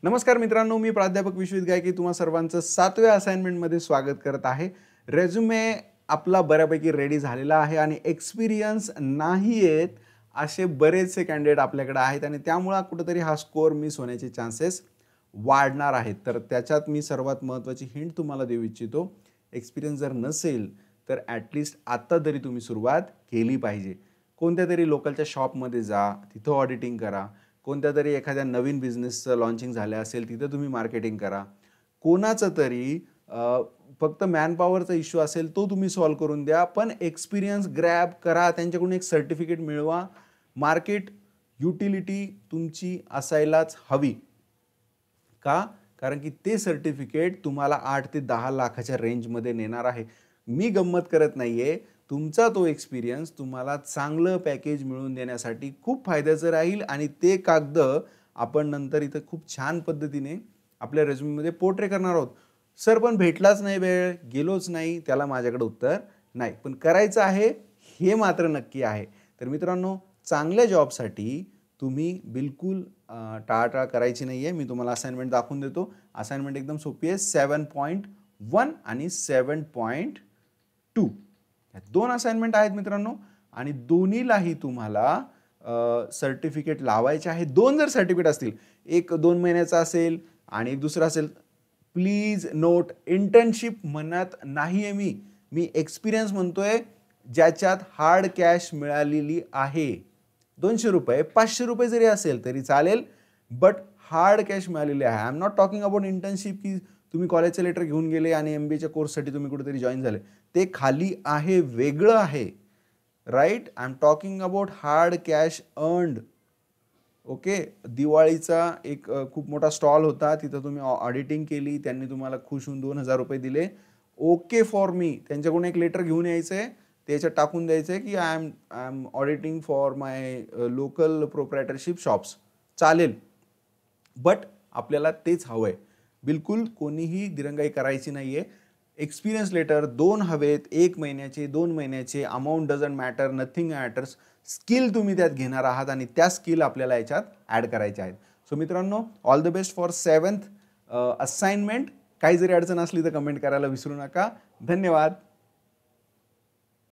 नमस्कार मित्रांनो, मी प्राध्यापक विश्वित गायके तुम्हा सर्वांचं 7व्या असाइनमेंटमध्ये स्वागत करत आहे. रेझ्युमे आपला बऱ्यापैकी रेडी झालेला आहे आणि एक्सपिरियन्स नाही आहेत असे बरेचसे कॅन्डिडेट आपल्याकडे आहेत आणि त्यामुळे कुठेतरी हा स्कोअर मिस होण्याचे चान्सेस वाढणार आहेत. तर त्याच्यात मी सर्वात महत्त्वाची हिंट तुम्हाला देऊ इच्छितो. एक्सपिरियन्स जर नसेल तर ॲटलिस्ट आत्ता तरी तुम्ही सुरुवात केली पाहिजे. कोणत्या तरी लोकलच्या शॉपमध्ये जा, तिथं ऑडिटिंग करा. कोणत्या तरी एखाद्या नवीन बिझनेसचं लॉन्चिंग झालं असेल तिथं तुम्ही मार्केटिंग करा. कोणाचं तरी फक्त मॅनपॉवरचा इश्यू असेल तो तुम्ही सॉल्व्ह करून द्या, पण एक्सपिरियन्स ग्रॅब करा, त्यांच्याकडून एक सर्टिफिकेट मिळवा. मार्केट युटिलिटी तुमची असायलाच हवी. का? कारण की ते सर्टिफिकेट तुम्हाला 8 ते 10 लाखाच्या रेंजमध्ये नेणार आहे. मी गंमत करत नाहीये. तुमचा तो एक्सपिरियन्स तुम्हाला चांगलं पॅकेज मिळवून देण्यासाठी खूप फायद्याचं राहील आणि ते कागद आपण नंतर इथं खूप छान पद्धतीने आपल्या रेझ्युमेमध्ये पोर्ट्रे करणार आहोत. सर पण भेटलाच नाही वेळ, गेलोच नाही, त्याला माझ्याकडे उत्तर नाही. पण करायचं आहे हे मात्र नक्की आहे. तर मित्रांनो, चांगल्या जॉबसाठी तुम्ही बिलकुल टाळाटाळ करायची नाही आहे. मी तुम्हाला असाइनमेंट दाखवून देतो. असाइनमेंट एकदम सोपी आहे. 7.1 आणि 7.2 दोन असाइनमेंट आहेत मित्रांनो आणि दोन्हीलाही तुम्हाला सर्टिफिकेट लावायचे आहे. दोन जर सर्टिफिकेट असतील, एक 2 महिन्याचा असेल आणि एक दुसरा असेल, प्लीज नोट, इंटर्नशिप म्हणत नाही आहे मी एक्सपिरियन्स म्हणतोय ज्याच्यात हार्ड कॅश मिळालेली आहे. 200 रुपये 500 रुपये जरी असेल तरी चालेल, बट हार्ड कॅश मिळालेली आहे. I am not talking about internship की तुम्ही कॉलेजचे लेटर घेऊन गेले आणि MBAच्या कोर्ससाठी तुम्ही कुठेतरी जॉईन झाले. ते खाली आहे, वेगळं आहे. Right, I am talking about hard cash earned. Okay, दिवाळीचा एक खूप मोठा स्टॉल होता, तिथं तुम्ही ऑडिटिंग केली, त्यांनी तुम्हाला खुश होऊन 2000 रुपये दिले. Okay for me. त्यांच्याकडून एक लेटर घेऊन यायचं आहे, त्याच्यात टाकून द्यायचं आहे की I am auditing for my local proprietorship shops. चालेल, बट आपल्याला तेच हवं आहे. बिलकुल कोणीही दिरंगाई करायची नाही आहे. एक्सपिरियन्स लेटर 2 हवेत, 1 महिन्याचे, 2 महिन्याचे. Amount doesn't matter, nothing matters. Skill तुम्ही त्यात घेणार आहात आणि त्या स्किल आपल्याला याच्यात ॲड करायच्या आहेत. सो मित्रांनो, all the best for 7th assignment. काही जरी अडचण असली तर कमेंट करायला विसरू नका. धन्यवाद.